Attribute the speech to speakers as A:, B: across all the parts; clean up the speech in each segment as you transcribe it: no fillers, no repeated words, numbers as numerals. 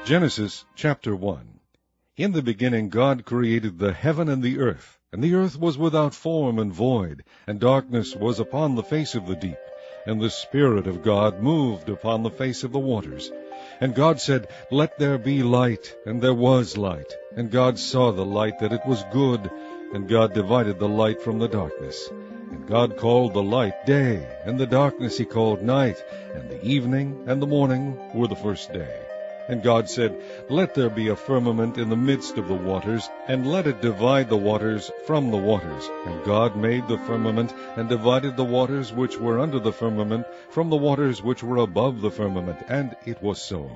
A: Genesis chapter 1. In the beginning God created the heaven and the earth was without form and void, and darkness was upon the face of the deep, and the Spirit of God moved upon the face of the waters. And God said, Let there be light, and there was light. And God saw the light that it was good, and God divided the light from the darkness. And God called the light day, and the darkness he called night, and the evening and the morning were the first day. And God said, Let there be a firmament in the midst of the waters, and let it divide the waters from the waters. And God made the firmament, and divided the waters which were under the firmament from the waters which were above the firmament. And it was so.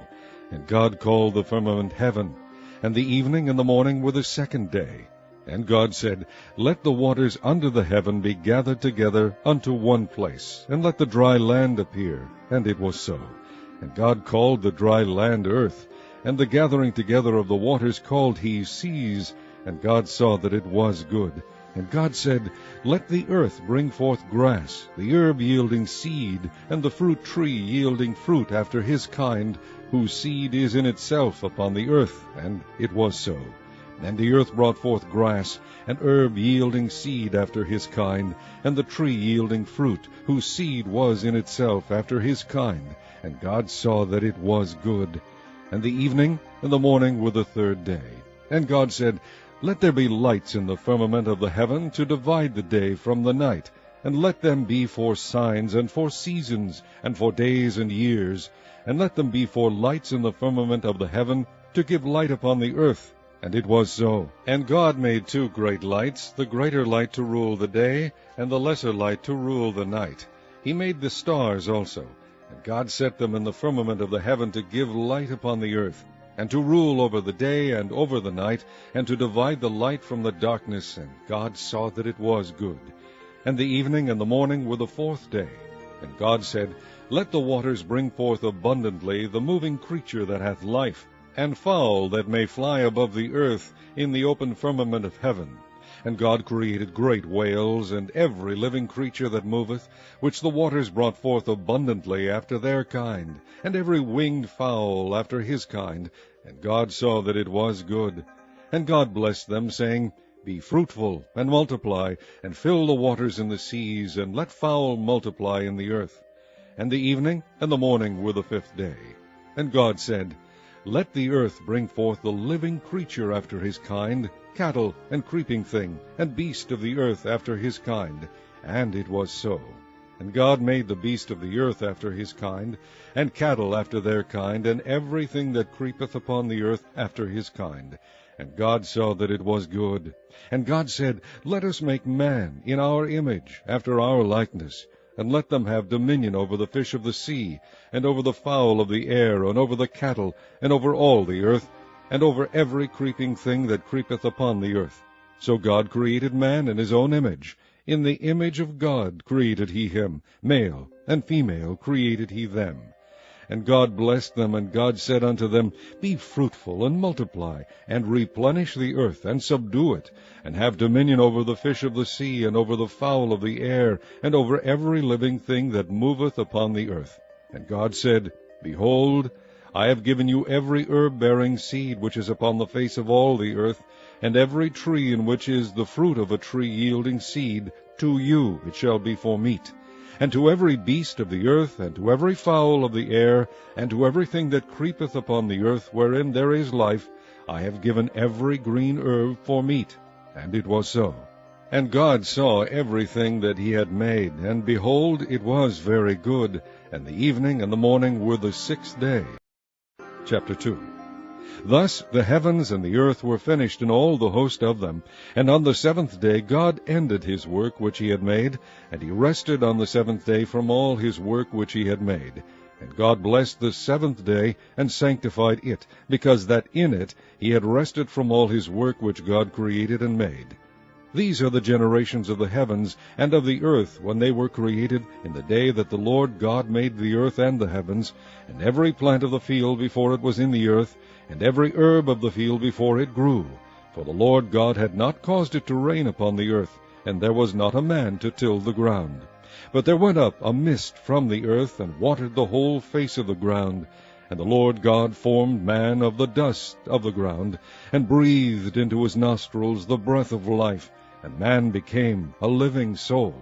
A: And God called the firmament heaven. And the evening and the morning were the second day. And God said, Let the waters under the heaven be gathered together unto one place, and let the dry land appear. And it was so. And God called the dry land earth, and the gathering together of the waters called he seas. And God saw that it was good. And God said, Let the earth bring forth grass, the herb yielding seed, and the fruit tree yielding fruit after his kind, whose seed is in itself upon the earth. And it was so. And the earth brought forth grass, and herb yielding seed after his kind, and the tree yielding fruit, whose seed was in itself after his kind. And God saw that it was good. And the evening and the morning were the third day. And God said, Let there be lights in the firmament of the heaven to divide the day from the night, and let them be for signs, and for seasons, and for days and years, and let them be for lights in the firmament of the heaven, to give light upon the earth. And it was so. And God made two great lights, the greater light to rule the day, and the lesser light to rule the night. He made the stars also. And God set them in the firmament of the heaven to give light upon the earth, and to rule over the day and over the night, and to divide the light from the darkness. And God saw that it was good. And the evening and the morning were the fourth day. And God said, Let the waters bring forth abundantly the moving creature that hath life, and fowl that may fly above the earth in the open firmament of heaven. And God created great whales, and every living creature that moveth, which the waters brought forth abundantly after their kind, and every winged fowl after his kind. And God saw that it was good. And God blessed them, saying, Be fruitful, and multiply, and fill the waters in the seas, and let fowl multiply in the earth. And the evening and the morning were the fifth day. And God said, Let the earth bring forth the living creature after his kind, cattle, and creeping thing, and beast of the earth after his kind. And it was so. And God made the beast of the earth after his kind, and cattle after their kind, and everything that creepeth upon the earth after his kind. And God saw that it was good. And God said, Let us make man in our image, after our likeness, and let them have dominion over the fish of the sea, and over the fowl of the air, and over the cattle, and over all the earth, and over every creeping thing that creepeth upon the earth. So God created man in his own image. In the image of God created he him, male and female created he them. And God blessed them, and God said unto them, Be fruitful, and multiply, and replenish the earth, and subdue it, and have dominion over the fish of the sea, and over the fowl of the air, and over every living thing that moveth upon the earth. And God said, Behold, I have given you every herb-bearing seed which is upon the face of all the earth, and every tree in which is the fruit of a tree yielding seed, to you it shall be for meat. And to every beast of the earth, and to every fowl of the air, and to everything that creepeth upon the earth wherein there is life, I have given every green herb for meat. And it was so. And God saw everything that he had made, and behold, it was very good. And the evening and the morning were the sixth day. Chapter 2. Thus the heavens and the earth were finished, and all the host of them. And on the seventh day God ended his work which he had made, and he rested on the seventh day from all his work which he had made. And God blessed the seventh day, and sanctified it, because that in it he had rested from all his work which God created and made. These are the generations of the heavens and of the earth when they were created, in the day that the Lord God made the earth and the heavens, and every plant of the field before it was in the earth, and every herb of the field before it grew. For the Lord God had not caused it to rain upon the earth, and there was not a man to till the ground. But there went up a mist from the earth, and watered the whole face of the ground. And the Lord God formed man of the dust of the ground, and breathed into his nostrils the breath of life, and man became a living soul.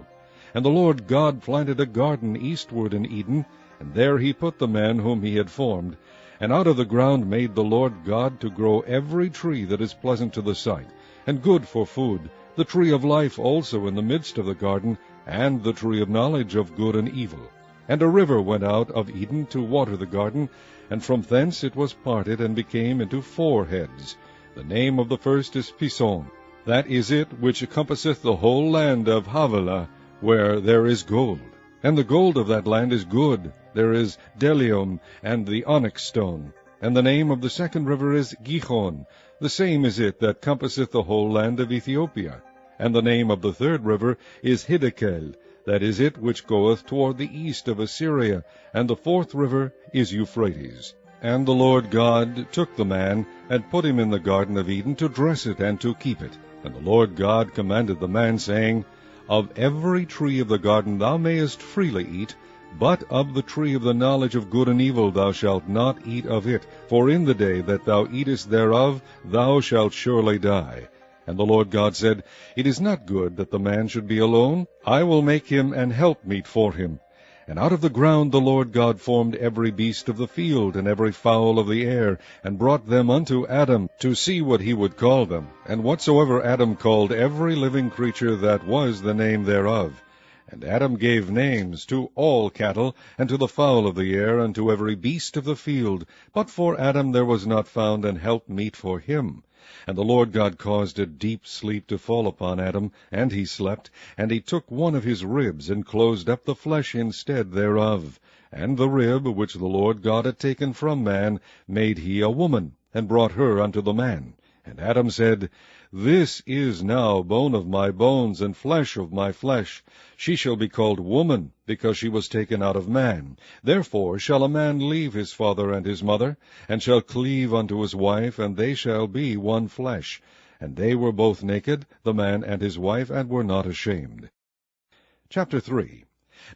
A: And the Lord God planted a garden eastward in Eden, and there he put the man whom he had formed. And out of the ground made the Lord God to grow every tree that is pleasant to the sight, and good for food, the tree of life also in the midst of the garden, and the tree of knowledge of good and evil. And a river went out of Eden to water the garden, and from thence it was parted, and became into 4 heads. The name of the first is Pison. That is it which compasseth the whole land of Havilah, where there is gold. And the gold of that land is good. There is bdellium, and the onyx stone. And the name of the second river is Gihon. The same is it that compasseth the whole land of Ethiopia. And the name of the third river is Hiddekel. That is it which goeth toward the east of Assyria. And the fourth river is Euphrates. And the Lord God took the man, and put him in the garden of Eden to dress it and to keep it. And the Lord God commanded the man, saying, Of every tree of the garden thou mayest freely eat, but of the tree of the knowledge of good and evil thou shalt not eat of it, for in the day that thou eatest thereof thou shalt surely die. And the Lord God said, It is not good that the man should be alone. I will make him an helpmeet for him. And out of the ground the Lord God formed every beast of the field, and every fowl of the air, and brought them unto Adam, to see what he would call them. And whatsoever Adam called every living creature, that was the name thereof. And Adam gave names to all cattle, and to the fowl of the air, and to every beast of the field. But for Adam there was not found an helpmeet for him. And the Lord God caused a deep sleep to fall upon Adam, and he slept. And he took one of his ribs, and closed up the flesh instead thereof. And the rib which the Lord God had taken from man made he a woman, and brought her unto the man. And Adam said, This is now bone of my bones, and flesh of my flesh. She shall be called woman, because she was taken out of man. Therefore shall a man leave his father and his mother, and shall cleave unto his wife, and they shall be one flesh. And they were both naked, the man and his wife, and were not ashamed. Chapter 3.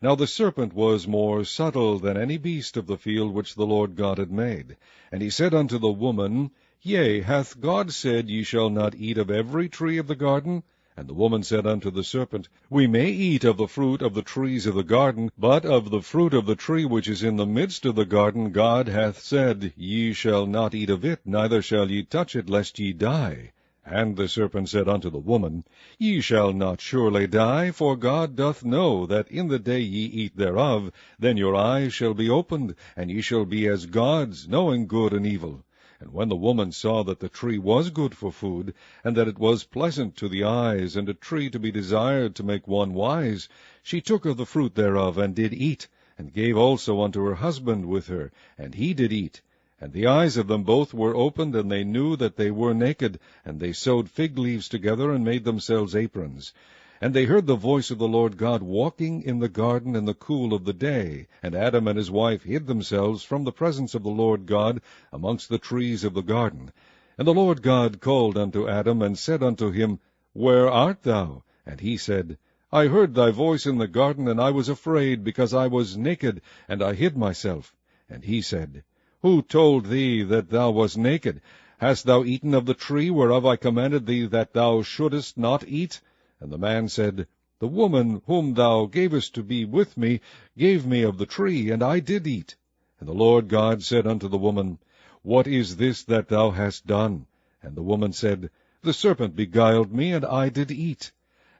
A: Now the serpent was more subtle than any beast of the field which the Lord God had made. And he said unto the woman, Yea, hath God said, Ye shall not eat of every tree of the garden? And the woman said unto the serpent, We may eat of the fruit of the trees of the garden, but of the fruit of the tree which is in the midst of the garden God hath said, Ye shall not eat of it, neither shall ye touch it, lest ye die. And the serpent said unto the woman, Ye shall not surely die, for God doth know that in the day ye eat thereof, then your eyes shall be opened, and ye shall be as gods, knowing good and evil. And when the woman saw that the tree was good for food, and that it was pleasant to the eyes, and a tree to be desired to make one wise, she took of the fruit thereof, and did eat, and gave also unto her husband with her, and he did eat. And the eyes of them both were opened, and they knew that they were naked, and they sewed fig leaves together, and made themselves aprons. And they heard the voice of the Lord God walking in the garden in the cool of the day. And Adam and his wife hid themselves from the presence of the Lord God amongst the trees of the garden. And the Lord God called unto Adam, and said unto him, Where art thou? And he said, I heard thy voice in the garden, and I was afraid, because I was naked, and I hid myself. And he said, Who told thee that thou wast naked? Hast thou eaten of the tree whereof I commanded thee that thou shouldest not eat? And the man said, The woman whom thou gavest to be with me gave me of the tree, and I did eat. And the Lord God said unto the woman, What is this that thou hast done? And the woman said, The serpent beguiled me, and I did eat.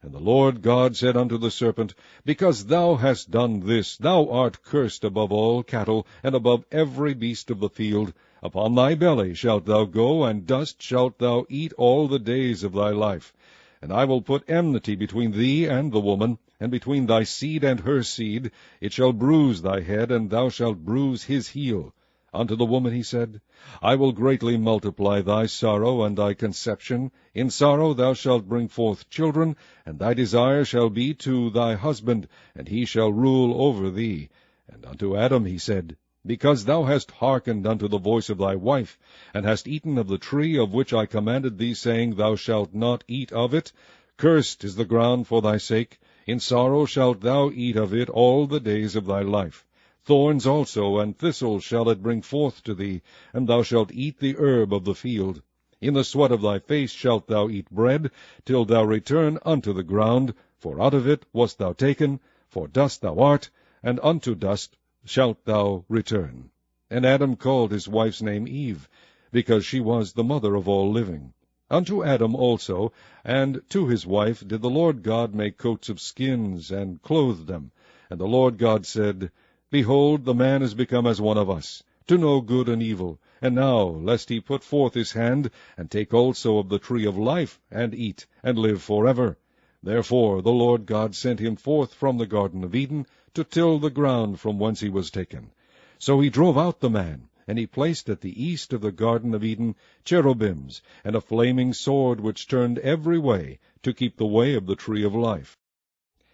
A: And the Lord God said unto the serpent, Because thou hast done this, thou art cursed above all cattle, and above every beast of the field. Upon thy belly shalt thou go, and dust shalt thou eat all the days of thy life. And I will put enmity between thee and the woman, and between thy seed and her seed. It shall bruise thy head, and thou shalt bruise his heel. Unto the woman he said, I will greatly multiply thy sorrow and thy conception. In sorrow thou shalt bring forth children, and thy desire shall be to thy husband, and he shall rule over thee. And unto Adam he said, Because thou hast hearkened unto the voice of thy wife, and hast eaten of the tree of which I commanded thee, saying, Thou shalt not eat of it, cursed is the ground for thy sake. In sorrow shalt thou eat of it all the days of thy life. Thorns also and thistles shall it bring forth to thee, and thou shalt eat the herb of the field. In the sweat of thy face shalt thou eat bread, till thou return unto the ground, for out of it wast thou taken, for dust thou art, and unto dust shalt thou return. And Adam called his wife's name Eve, because she was the mother of all living. Unto Adam also, and to his wife, did the Lord God make coats of skins, and clothe them. And the Lord God said, Behold, the man is become as one of us, to know good and evil. And now, lest he put forth his hand, and take also of the tree of life, and eat, and live forever. Therefore the Lord God sent him forth from the Garden of Eden, to till the ground from whence he was taken. So he drove out the man, and he placed at the east of the Garden of Eden cherubims, and a flaming sword which turned every way, to keep the way of the tree of life.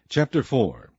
A: Chapter 4.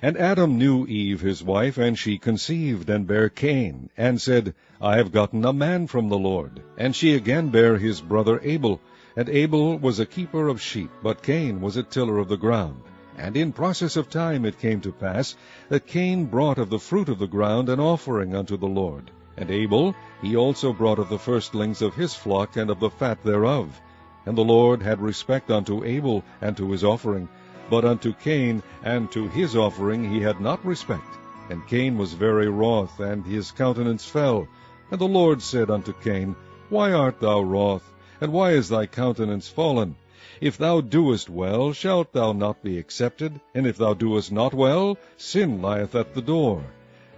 A: And Adam knew Eve his wife, and she conceived, and bare Cain, and said, I have gotten a man from the Lord. And she again bare his brother Abel. And Abel was a keeper of sheep, but Cain was a tiller of the ground. And in process of time it came to pass, that Cain brought of the fruit of the ground an offering unto the Lord. And Abel, he also brought of the firstlings of his flock, and of the fat thereof. And the Lord had respect unto Abel, and to his offering, but unto Cain and to his offering he had not respect. And Cain was very wroth, and his countenance fell. And the Lord said unto Cain, Why art thou wroth, and why is thy countenance fallen? If thou doest well, shalt thou not be accepted? And if thou doest not well, sin lieth at the door.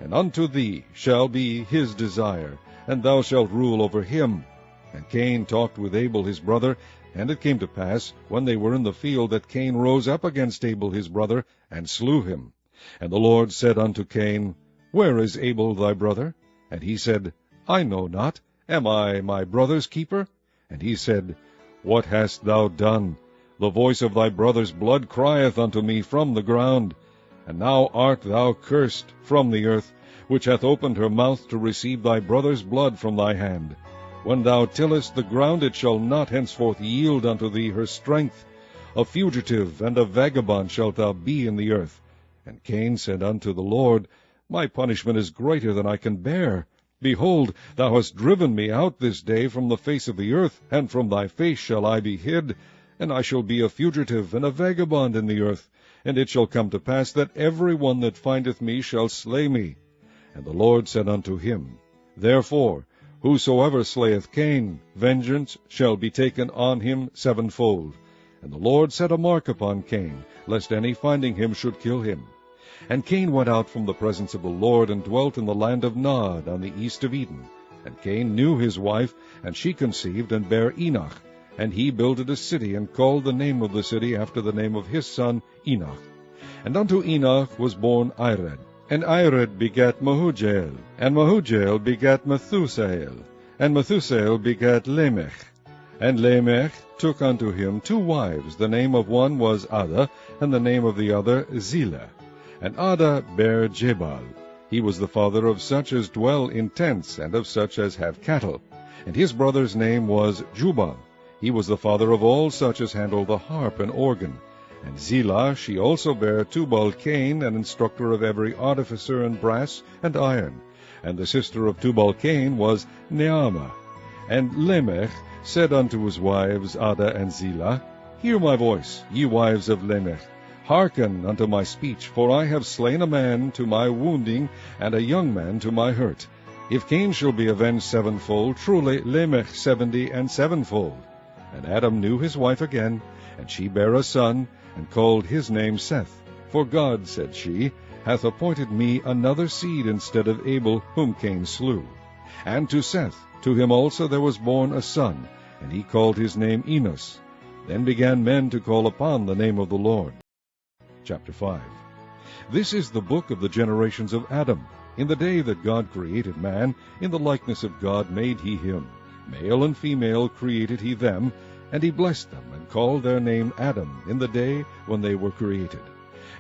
A: And unto thee shall be his desire, and thou shalt rule over him. And Cain talked with Abel his brother, and it came to pass, when they were in the field, that Cain rose up against Abel his brother, and slew him. And the Lord said unto Cain, Where is Abel thy brother? And he said, I know not. Am I my brother's keeper? And he said, What hast thou done? The voice of thy brother's blood crieth unto me from the ground. And now art thou cursed from the earth, which hath opened her mouth to receive thy brother's blood from thy hand. When thou tillest the ground, it shall not henceforth yield unto thee her strength. A fugitive and a vagabond shalt thou be in the earth. And Cain said unto the Lord, My punishment is greater than I can bear. Behold, thou hast driven me out this day from the face of the earth, and from thy face shall I be hid. And I shall be a fugitive and a vagabond in the earth. And it shall come to pass that every one that findeth me shall slay me. And the Lord said unto him, Therefore, whosoever slayeth Cain, vengeance shall be taken on him sevenfold. And the Lord set a mark upon Cain, lest any finding him should kill him. And Cain went out from the presence of the Lord, and dwelt in the land of Nod, on the east of Eden. And Cain knew his wife, and she conceived, and bare Enoch. And he builded a city, and called the name of the city after the name of his son Enoch. And unto Enoch was born Ired. And Ired begat Mehujael, and Mehujael begat Methusael, and Methusael begat Lamech. And Lamech took unto him 2 wives, the name of one was Ada, and the name of the other Zillah. And Ada bare Jabal. He was the father of such as dwell in tents, and of such as have cattle. And his brother's name was Jubal. He was the father of all such as handle the harp and organ. And Zillah, she also bare Tubal-Cain, an instructor of every artificer in brass and iron. And the sister of Tubal-Cain was Naamah. And Lamech said unto his wives Ada and Zillah, Hear my voice, ye wives of Lamech. Hearken unto my speech, for I have slain a man to my wounding, and a young man to my hurt. If Cain shall be avenged sevenfold, truly Lamech 70 and sevenfold. And Adam knew his wife again, and she bare a son, and called his name Seth. For God, said she, hath appointed me another seed instead of Abel, whom Cain slew. And to Seth, to him also there was born a son, and he called his name Enos. Then began men to call upon the name of the Lord. Chapter 5. This is the book of the generations of Adam. In the day that God created man, in the likeness of God made he him. Male and female created he them, and he blessed them, and called their name Adam, in the day when they were created.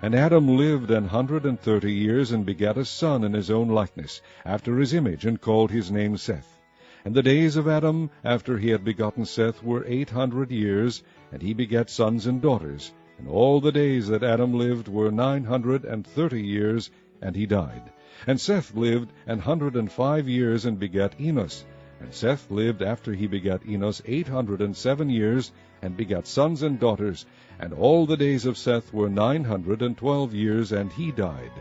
A: And Adam lived 130 years, and begat a son in his own likeness, after his image, and called his name Seth. And the days of Adam, after he had begotten Seth, were 800 years, and he begat sons and daughters. And all the days that Adam lived were 930 years, and he died. And Seth lived 105 years, and begat Enos. And Seth lived after he begat Enos 807 years, and begat sons and daughters. And all the days of Seth were 912 years, and he died.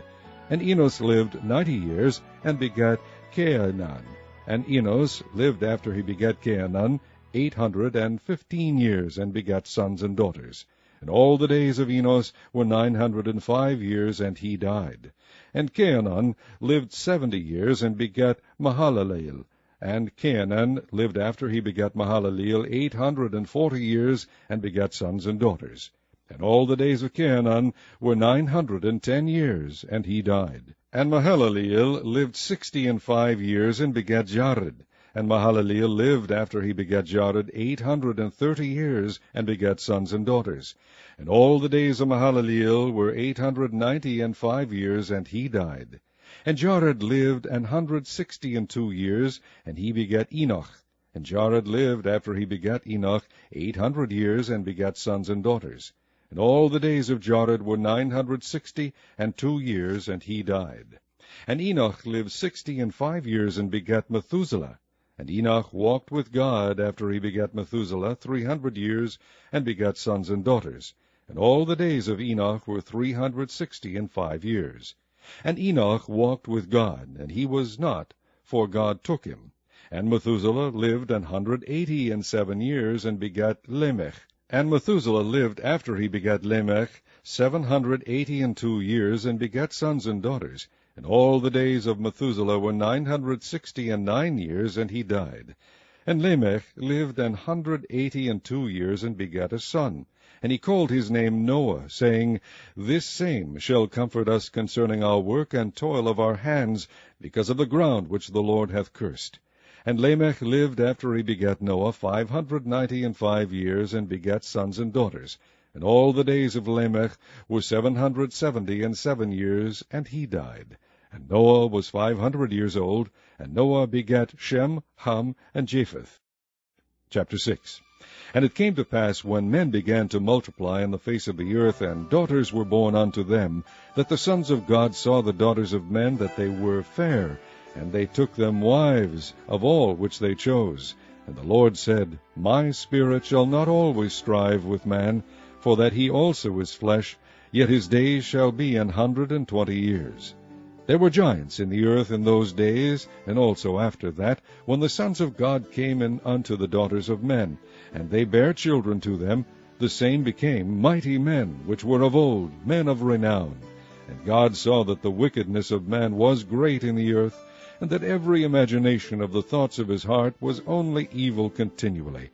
A: And Enos lived 90 years, and begat Cainan. And Enos lived after he begat Cainan 815 years, and begat sons and daughters. And all the days of Enos were 905 years, and he died. And Cainan lived 70 years, and begat Mahalaleel. And Cainan lived after he begat Mahalaleel 840 years, and begat sons and daughters. And all the days of Cainan were 910 years, and he died. And Mahalaleel lived 65 years, and begat Jared. And Mahalaleel lived after he begat Jared 830 years, and begat sons and daughters. And all the days of Mahalaleel were 895 years, and he died. And Jared lived 162 years, and he begat Enoch. And Jared lived after he begat Enoch 800 years, and begat sons and daughters. And all the days of Jared were 962 years, and he died. And Enoch lived 65 years, and begat Methuselah. And Enoch walked with God after he begat Methuselah 300 years, and begat sons and daughters. And all the days of Enoch were 365 years. And Enoch walked with God, and he was not, for God took him. And Methuselah lived 187 years, and begat Lamech. And Methuselah lived after he begat Lamech 782 years, and begat sons and daughters. And all the days of Methuselah were 969 years, and he died. And Lamech lived 182 years, and begat a son. And he called his name Noah, saying, This same shall comfort us concerning our work and toil of our hands, because of the ground which the Lord hath cursed. And Lamech lived after he begat Noah 595 years, and begat sons and daughters. And all the days of Lamech were 777 years, and he died. And Noah was 500 years old, and Noah begat Shem, Ham, and Japheth. Chapter 6. And it came to pass, when men began to multiply on the face of the earth, and daughters were born unto them, that the sons of God saw the daughters of men, that they were fair, and they took them wives of all which they chose. And the Lord said, My spirit shall not always strive with man, for that he also is flesh, yet his days shall be 120 years. There were giants in the earth in those days, and also after that, when the sons of God came in unto the daughters of men, and they bare children to them, the same became mighty men, which were of old, men of renown. And God saw that the wickedness of man was great in the earth, and that every imagination of the thoughts of his heart was only evil continually.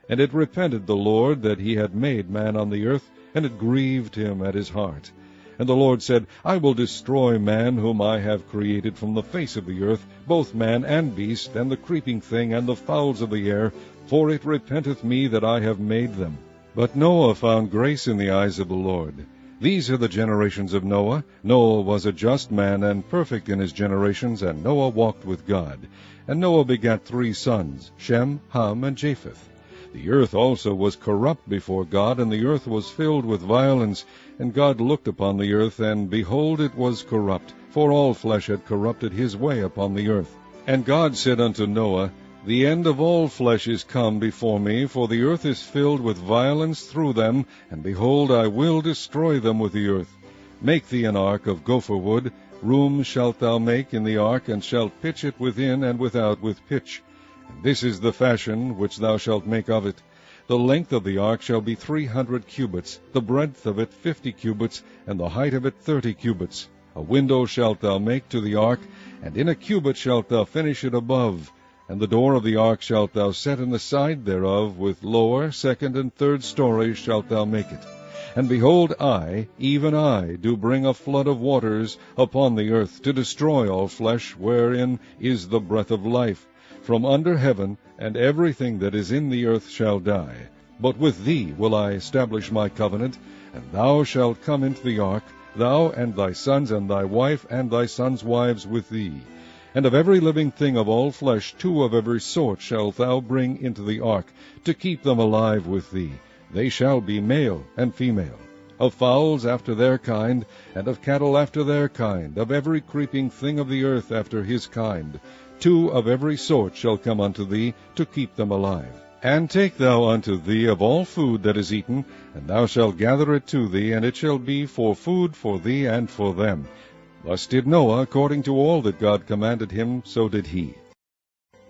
A: And it repented the Lord that he had made man on the earth, and it grieved him at his heart. And the Lord said, I will destroy man whom I have created from the face of the earth, both man and beast, and the creeping thing, and the fowls of the air, for it repenteth me that I have made them. But Noah found grace in the eyes of the Lord. These are the generations of Noah. Noah was a just man, and perfect in his generations, and Noah walked with God. And Noah begat 3 sons, Shem, Ham, and Japheth. The earth also was corrupt before God, and the earth was filled with violence. And God looked upon the earth, and behold, it was corrupt, for all flesh had corrupted his way upon the earth. And God said unto Noah, The end of all flesh is come before me, for the earth is filled with violence through them, and behold, I will destroy them with the earth. Make thee an ark of gopher wood. Rooms shalt thou make in the ark, and shalt pitch it within and without with pitch. And this is the fashion which thou shalt make of it. The length of the ark shall be 300 cubits, the breadth of it 50 cubits, and the height of it 30 cubits. A window shalt thou make to the ark, and in a cubit shalt thou finish it above. And the door of the ark shalt thou set in the side thereof, with lower, second, and third stories shalt thou make it. And behold, I, even I, do bring a flood of waters upon the earth, to destroy all flesh, wherein is the breath of life, from under heaven, and everything that is in the earth shall die. But with thee will I establish my covenant, and thou shalt come into the ark, thou and thy sons and thy wife and thy sons' wives with thee. And of every living thing of all flesh 2 of every sort shalt thou bring into the ark, to keep them alive with thee. They shall be male and female. of fowls after their kind, and of cattle after their kind, of every creeping thing of the earth after his kind. 2 of every sort shall come unto thee, to keep them alive. And take thou unto thee of all food that is eaten, and thou shalt gather it to thee, and it shall be for food for thee and for them. Thus did Noah, according to all that God commanded him, so did he.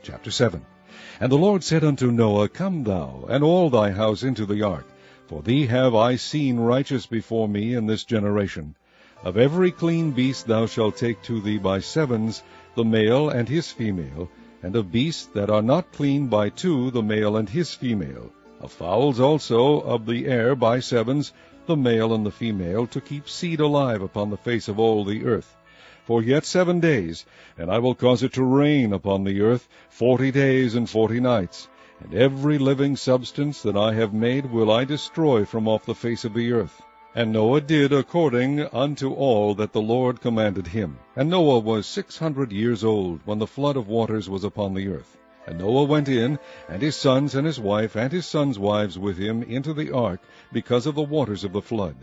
A: Chapter 7. And the Lord said unto Noah, Come thou, and all thy house into the ark, for thee have I seen righteous before me in this generation. Of every clean beast thou shalt take to thee by sevens, the male and his female, and of beasts that are not clean by 2, the male and his female. Of fowls also of the air by sevens, the male and the female, to keep seed alive upon the face of all the earth. For yet 7 days, and I will cause it to rain upon the earth 40 days and 40 nights. And every living substance that I have made will I destroy from off the face of the earth. And Noah did according unto all that the Lord commanded him. And Noah was 600 years old, when the flood of waters was upon the earth. And Noah went in, and his sons and his wife and his sons' wives with him into the ark, because of the waters of the flood.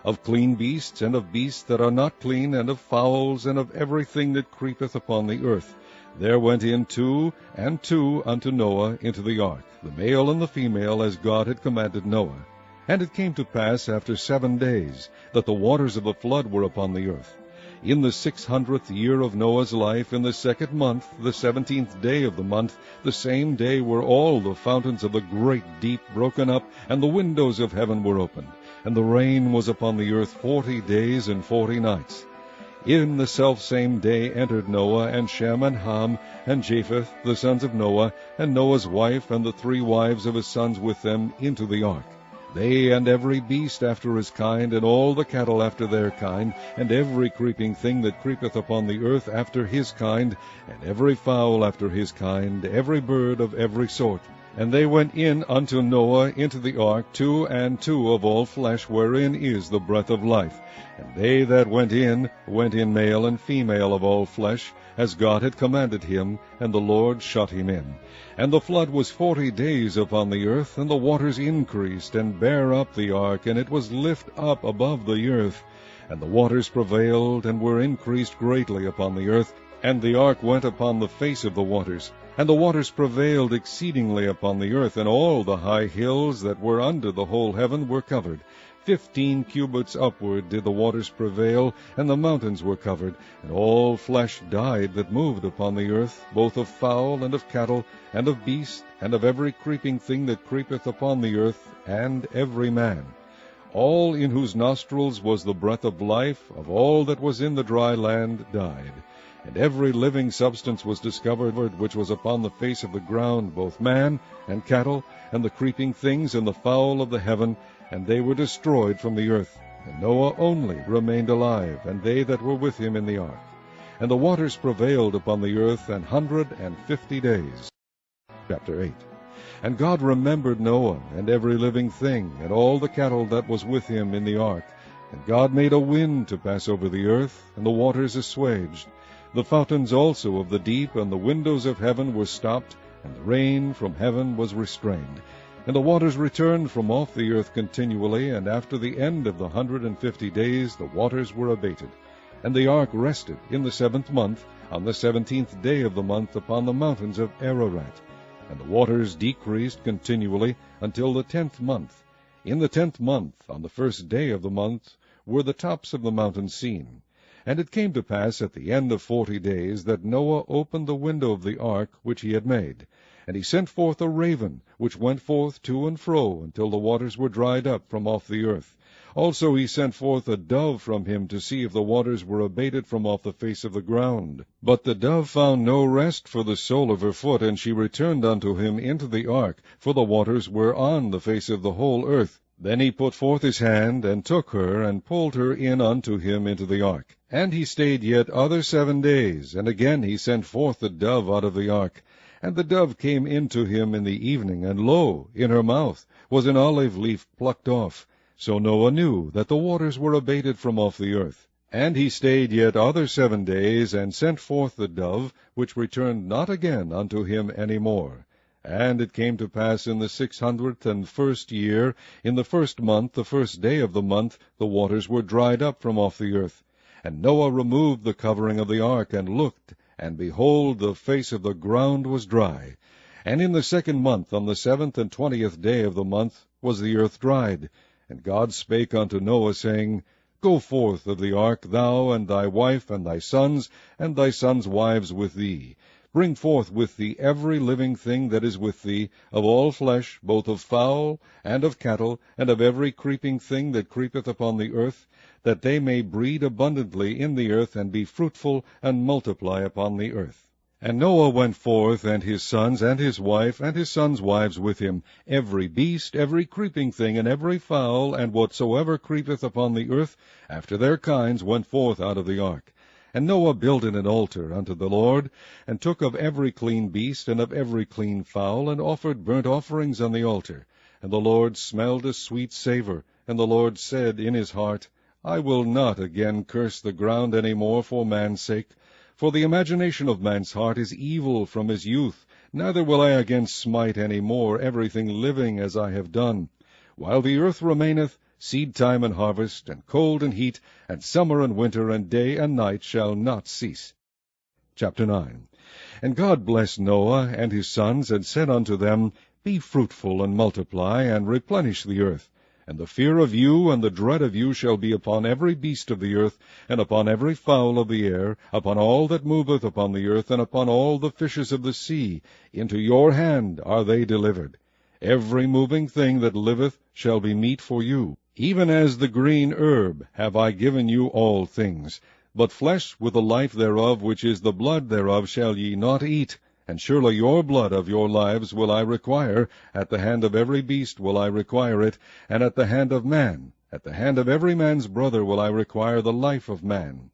A: Of clean beasts, and of beasts that are not clean, and of fowls, and of everything that creepeth upon the earth. There went in 2 and 2 unto Noah into the ark, the male and the female, as God had commanded Noah. And it came to pass after 7 days, that the waters of the flood were upon the earth. In the 600th year of Noah's life, in the 2nd month, the 17th day of the month, the same day were all the fountains of the great deep broken up, and the windows of heaven were opened. And the rain was upon the earth 40 days and 40 nights. In the selfsame day entered Noah, and Shem, and Ham, and Japheth, the sons of Noah, and Noah's wife, and the 3 wives of his sons with them, into the ark. They and every beast after his kind, and all the cattle after their kind, and every creeping thing that creepeth upon the earth after his kind, and every fowl after his kind, every bird of every sort. And they went in unto Noah into the ark, 2 and 2 of all flesh, wherein is the breath of life. And they that went in male and female of all flesh, as God had commanded him, and the Lord shut him in. And the flood was 40 days upon the earth, and the waters increased, and bare up the ark, and it was lift up above the earth. And the waters prevailed, and were increased greatly upon the earth, and the ark went upon the face of the waters. And the waters prevailed exceedingly upon the earth, and all the high hills that were under the whole heaven were covered. 15 cubits upward did the waters prevail, and the mountains were covered. And all flesh died that moved upon the earth, both of fowl and of cattle, and of beast, and of every creeping thing that creepeth upon the earth, and every man. All in whose nostrils was the breath of life, of all that was in the dry land, died. And every living substance was discovered which was upon the face of the ground, both man and cattle, and the creeping things, and the fowl of the heaven, and they were destroyed from the earth. And Noah only remained alive, and they that were with him in the ark. And the waters prevailed upon the earth 150 days. Chapter 8. And God remembered Noah, and every living thing, and all the cattle that was with him in the ark. And God made a wind to pass over the earth, and the waters assuaged. The fountains also of the deep and the windows of heaven were stopped, and the rain from heaven was restrained. And the waters returned from off the earth continually, and after the end of the 150 days the waters were abated. And the ark rested in the 7th month, on the 17th day of the month, upon the mountains of Ararat. And the waters decreased continually until the 10th month. In the 10th month, on the 1st day of the month, were the tops of the mountains seen. And it came to pass at the end of 40 days that Noah opened the window of the ark which he had made. And he sent forth a raven, which went forth to and fro until the waters were dried up from off the earth. Also he sent forth a dove from him to see if the waters were abated from off the face of the ground. But the dove found no rest for the sole of her foot, and she returned unto him into the ark, for the waters were on the face of the whole earth. Then he put forth his hand, and took her, and pulled her in unto him into the ark. And he stayed yet other 7 days, and again he sent forth the dove out of the ark. And the dove came into him in the evening, and lo, in her mouth was an olive leaf plucked off. So Noah knew that the waters were abated from off the earth. And he stayed yet other 7 days, and sent forth the dove, which returned not again unto him any more. And it came to pass in the 601st year, in the 1st month, the 1st day of the month, the waters were dried up from off the earth. And Noah removed the covering of the ark, and looked, and behold, the face of the ground was dry. And in the 2nd month, on the 7th and 20th day of the month, was the earth dried. And God spake unto Noah, saying, Go forth of the ark, thou, and thy wife, and thy sons wives with thee. Bring forth with thee every living thing that is with thee, of all flesh, both of fowl, and of cattle, and of every creeping thing that creepeth upon the earth, that they may breed abundantly in the earth, and be fruitful, and multiply upon the earth. And Noah went forth, and his sons, and his wife, and his sons' wives with him, every beast, every creeping thing, and every fowl, and whatsoever creepeth upon the earth, after their kinds, went forth out of the ark. And Noah builded an altar unto the Lord, and took of every clean beast, and of every clean fowl, and offered burnt offerings on the altar. And the Lord smelled a sweet savour. And the Lord said in his heart, I will not again curse the ground any more for man's sake. For the imagination of man's heart is evil from his youth, neither will I again smite any more everything living as I have done. While the earth remaineth, seed time and harvest, and cold and heat, and summer and winter, and day and night shall not cease. Chapter 9. And God blessed Noah and his sons, and said unto them, Be fruitful, and multiply, and replenish the earth. And the fear of you and the dread of you shall be upon every beast of the earth, and upon every fowl of the air, upon all that moveth upon the earth, and upon all the fishes of the sea. Into your hand are they delivered. Every moving thing that liveth shall be meat for you. Even as the green herb have I given you all things. But flesh with the life thereof, which is the blood thereof, shall ye not eat. And surely your blood of your lives will I require, at the hand of every beast will I require it, and at the hand of man, at the hand of every man's brother will I require the life of man.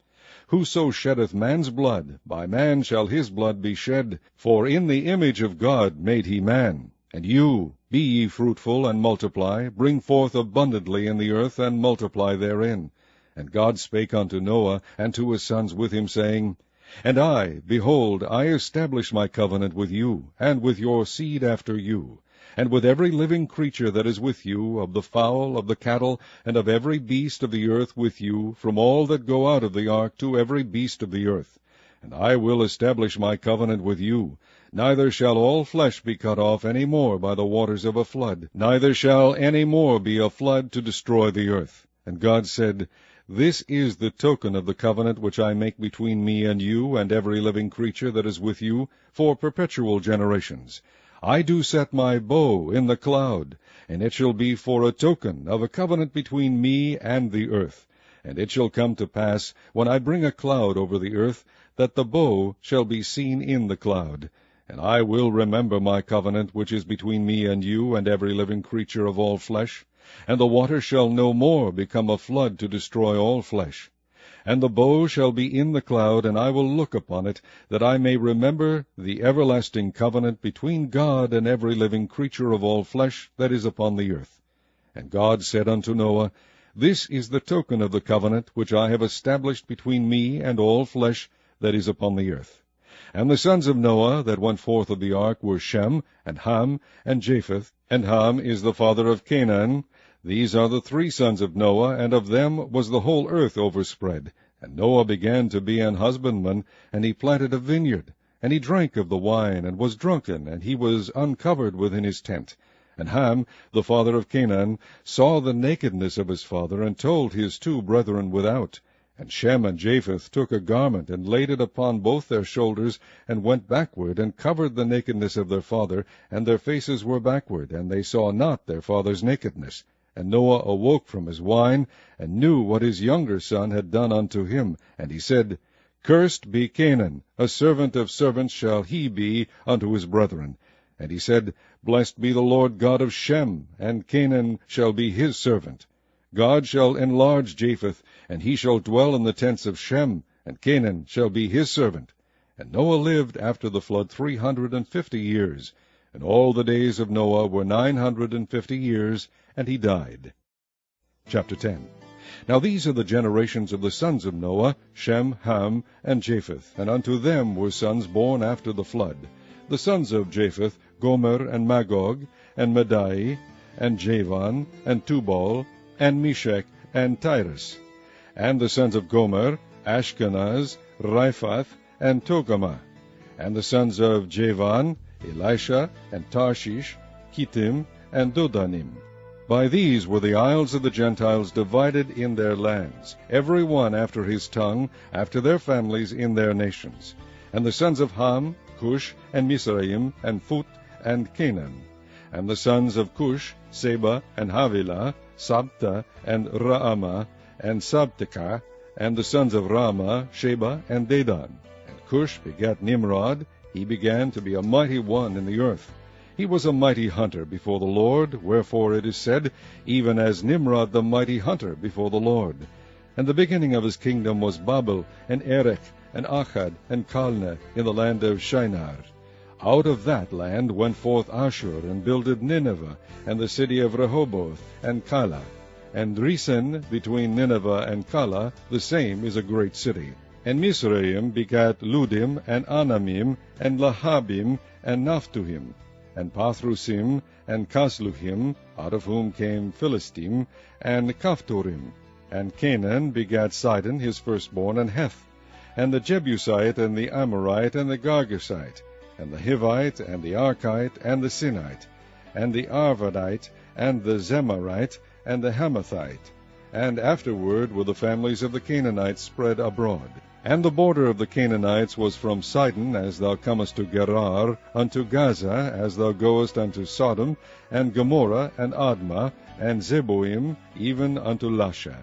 A: Whoso sheddeth man's blood, by man shall his blood be shed, for in the image of God made he man. And you, be ye fruitful, and multiply, bring forth abundantly in the earth, and multiply therein. And God spake unto Noah, and to his sons with him, saying, And I, behold, I establish my covenant with you, and with your seed after you, and with every living creature that is with you, of the fowl, of the cattle, and of every beast of the earth with you, from all that go out of the ark to every beast of the earth. And I will establish my covenant with you. Neither shall all flesh be cut off any more by the waters of a flood, neither shall any more be a flood to destroy the earth. And God said, This is the token of the covenant which I make between me and you, and every living creature that is with you, for perpetual generations. I do set my bow in the cloud, and it shall be for a token of a covenant between me and the earth. And it shall come to pass, when I bring a cloud over the earth, that the bow shall be seen in the cloud. And I will remember my covenant which is between me and you, and every living creature of all flesh. And the water shall no more become a flood to destroy all flesh. And the bow shall be in the cloud, and I will look upon it, that I may remember the everlasting covenant between God and every living creature of all flesh that is upon the earth. And God said unto Noah, This is the token of the covenant which I have established between me and all flesh that is upon the earth. And the sons of Noah that went forth of the ark were Shem, and Ham, and Japheth. And Ham is the father of Canaan. These are the 3 sons of Noah, and of them was the whole earth overspread. And Noah began to be an husbandman, and he planted a vineyard. And he drank of the wine, and was drunken, and he was uncovered within his tent. And Ham, the father of Canaan, saw the nakedness of his father, and told his 2 brethren without. And Shem and Japheth took a garment, and laid it upon both their shoulders, and went backward, and covered the nakedness of their father, and their faces were backward, and they saw not their father's nakedness. And Noah awoke from his wine, and knew what his younger son had done unto him. And he said, Cursed be Canaan, a servant of servants shall he be unto his brethren. And he said, Blessed be the Lord God of Shem, and Canaan shall be his servant. God shall enlarge Japheth, and he shall dwell in the tents of Shem, and Canaan shall be his servant. And Noah lived after the flood 350 years, and all the days of Noah were 950 years, and he died. Chapter 10. Now these are the generations of the sons of Noah, Shem, Ham, and Japheth, and unto them were sons born after the flood. The sons of Japheth, Gomer, and Magog, and Madai, and Javan, and Tubal, and Meshech, and Tyrus. And the sons of Gomer, Ashkenaz, Riphath, and Togarmah. And the sons of Javan, Elisha, and Tarshish, Kittim, and Dodanim. By these were the isles of the Gentiles divided in their lands, every one after his tongue, after their families in their nations. And the sons of Ham, Cush, and Mizraim, and Phut, and Canaan. And the sons of Cush, Seba, and Havilah, Sabta, and Raamah, and Sabteka. And the sons of Raamah, Sheba, and Dedan. And Cush begat Nimrod. He began to be a mighty one in the earth. He was a mighty hunter before the Lord, wherefore it is said, even as Nimrod the mighty hunter before the Lord. And the beginning of his kingdom was Babel, and Erech, and Akkad, and Calneh, in the land of Shinar. Out of that land went forth Ashur, and builded Nineveh, and the city of Rehoboth, and Calah. And Resen between Nineveh and Calah, the same is a great city. And Mizraim begat Ludim, and Anamim, and Lahabim, and Naphtuhim, and Pathrusim, and Casluhim, out of whom came Philistim, and Caphtorim. And Canaan begat Sidon his firstborn, and Heth, and the Jebusite, and the Amorite, and the Girgashite, and the Hivite, and the Archite, and the Sinite, and the Arvadite, and the Zemarite, and the Hamathite. And afterward were the families of the Canaanites spread abroad. And the border of the Canaanites was from Sidon, as thou comest to Gerar, unto Gaza, as thou goest unto Sodom, and Gomorrah, and Admah, and Zeboim, even unto Lasha.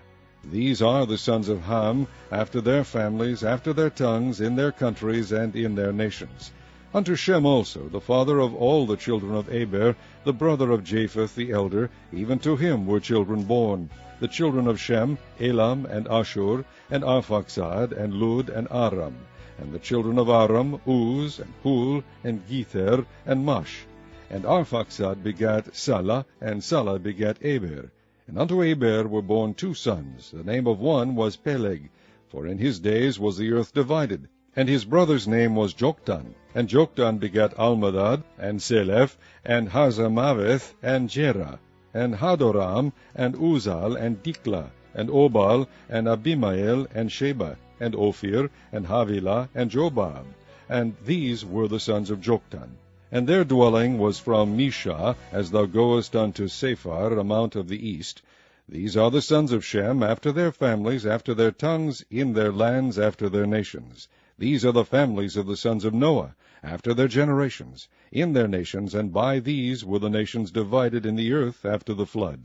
A: These are the sons of Ham, after their families, after their tongues, in their countries, and in their nations. Unto Shem also, the father of all the children of Eber, the brother of Japheth the elder, even to him were children born. The children of Shem, Elam, and Ashur, and Arphaxad, and Lud, and Aram. And the children of Aram, Uz, and Hul, and Gether, and Mash. And Arphaxad begat Salah, and Salah begat Eber. And unto Eber were born 2 sons. The name of one was Peleg, for in his days was the earth divided. And his brother's name was Joktan. And Joktan begat Almadad, and Seleph, and Hazamaveth, and Jerah, and Hadoram, and Uzal, and Diklah, and Obal, and Abimael, and Sheba, and Ophir, and Havilah, and Jobab. And these were the sons of Joktan. And their dwelling was from Mishah, as thou goest unto Sephar, a mount of the east. These are the sons of Shem, after their families, after their tongues, in their lands, after their nations. These are the families of the sons of Noah, after their generations, in their nations, and by these were the nations divided in the earth after the flood.